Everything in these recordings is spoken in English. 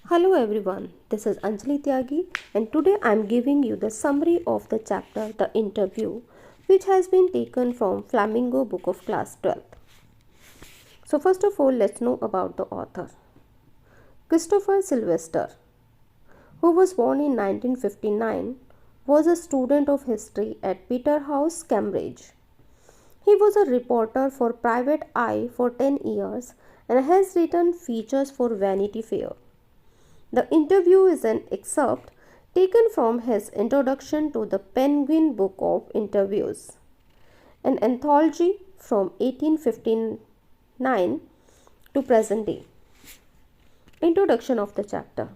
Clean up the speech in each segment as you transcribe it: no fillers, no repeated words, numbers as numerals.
Hello everyone, this is Anjali Tyagi and today I am giving you the summary of the chapter The Interview, which has been taken from Flamingo book of class 12th. So first of all, let's know about the author. Christopher Sylvester, who was born in 1959, was a student of history at Peterhouse, Cambridge. He was a reporter for Private Eye for 10 years and has written features for Vanity Fair. The interview is an excerpt taken from his introduction to the Penguin Book of Interviews, an anthology from 1859 to present day. Introduction of the chapter.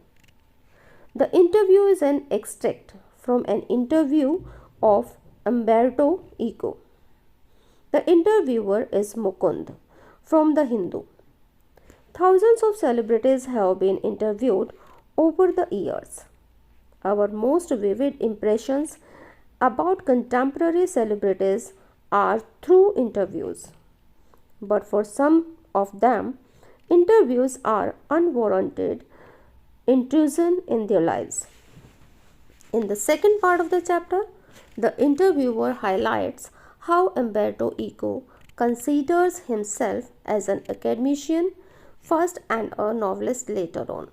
The interview is an extract from an interview of Umberto Eco. The interviewer is Mukund from the Hindu. Thousands of celebrities have been interviewed over the years. Our most vivid impressions about contemporary celebrities are through interviews. But for some of them, interviews are unwarranted intrusion in their lives. In the second part of the chapter, the interviewer highlights how Umberto Eco considers himself as an academician first and a novelist later on.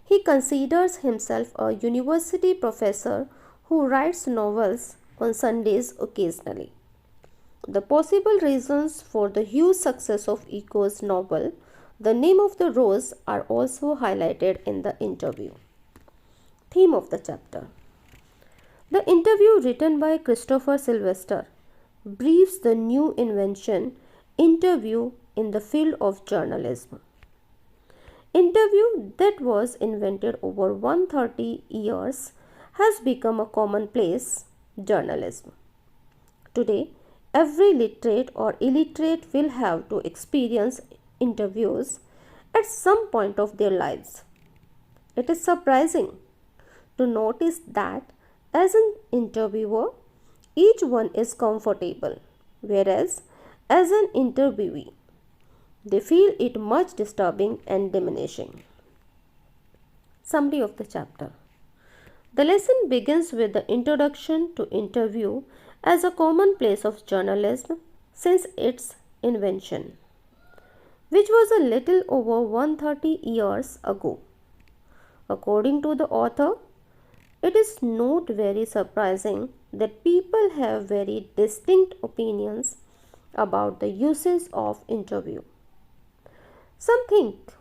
He considers himself a university professor who writes novels on Sundays occasionally. The possible reasons for the huge success of Eco's novel, The Name of the Rose, are also highlighted in the interview. Theme of the chapter. The interview, written by Christopher Sylvester, briefs the new invention, interview, in the field of journalism. Interview that was invented over 130 years has become a commonplace journalism. Today, every literate or illiterate will have to experience interviews at some point of their lives. It is surprising to notice that as an interviewer, each one is comfortable, whereas as an interviewee, they feel it much disturbing and diminishing. Summary of the chapter. The lesson begins with the introduction to interview as a commonplace of journalism since its invention, which was a little over 130 years ago. According to the author, it is not very surprising that people have very distinct opinions about the uses of interview. Some think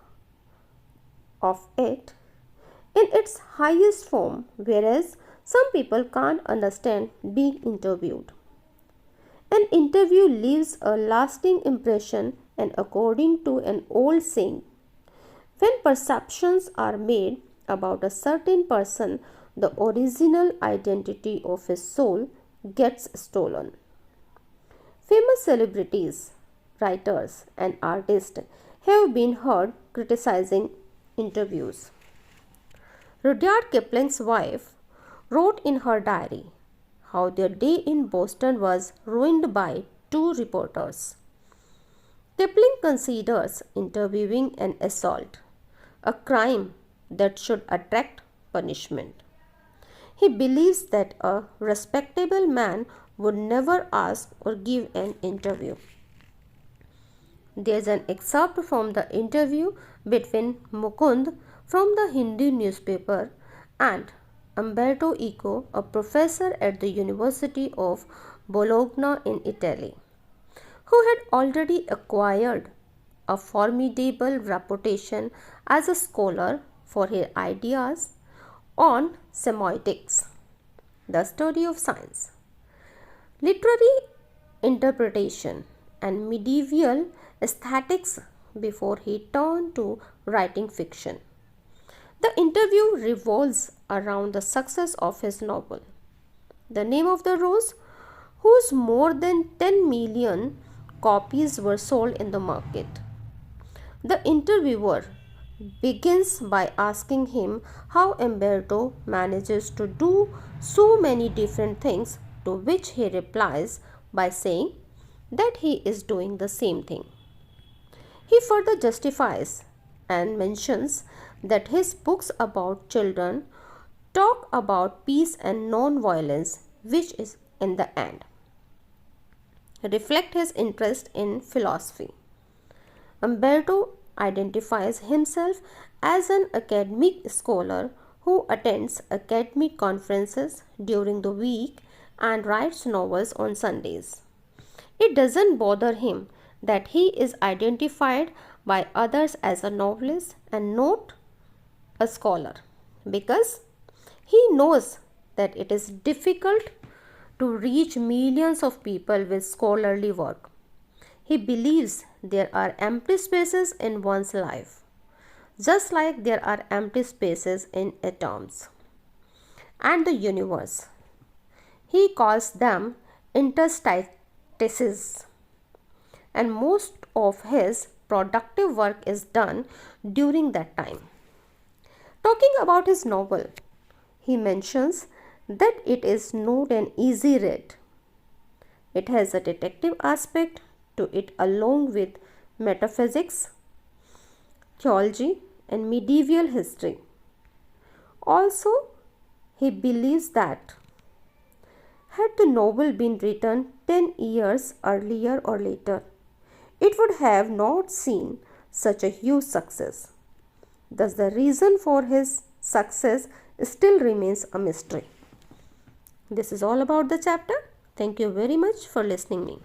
of it in its highest form, whereas some people can't understand being interviewed. An interview leaves a lasting impression, and according to an old saying, when perceptions are made about a certain person, the original identity of his soul gets stolen. Famous celebrities, writers, and artists have been heard criticizing interviews. Rudyard Kipling's wife wrote in her diary how their day in Boston was ruined by two reporters. Kipling considers interviewing an assault, a crime that should attract punishment. He believes that a respectable man would never ask or give an interview. There is an excerpt from the interview between Mukund from the Hindu newspaper and Umberto Eco, a professor at the University of Bologna in Italy, who had already acquired a formidable reputation as a scholar for his ideas on semiotics, the study of science, literary interpretation, and medieval aesthetics before he turned to writing fiction. The interview revolves around the success of his novel, The Name of the Rose, whose more than 10 million copies were sold in the market. The interviewer begins by asking him how Umberto manages to do so many different things, to which he replies by saying that he is doing the same thing. He further justifies and mentions that his books about children talk about peace and non-violence, which is in the end reflect his interest in philosophy. Umberto identifies himself as an academic scholar who attends academic conferences during the week and writes novels on Sundays. It doesn't bother him that he is identified by others as a novelist and not a scholar, because he knows that it is difficult to reach millions of people with scholarly work. He believes there are empty spaces in one's life, just like there are empty spaces in atoms and the universe. He calls them interstices, and most of his productive work is done during that time. Talking about his novel, he mentions that it is not an easy read. It has a detective aspect to it, along with metaphysics, theology, and medieval history. Also, he believes that had the novel been written 10 years earlier or later, it would have not seen such a huge success. Thus, the reason for his success still remains a mystery. This is all about the chapter. Thank you very much for listening me.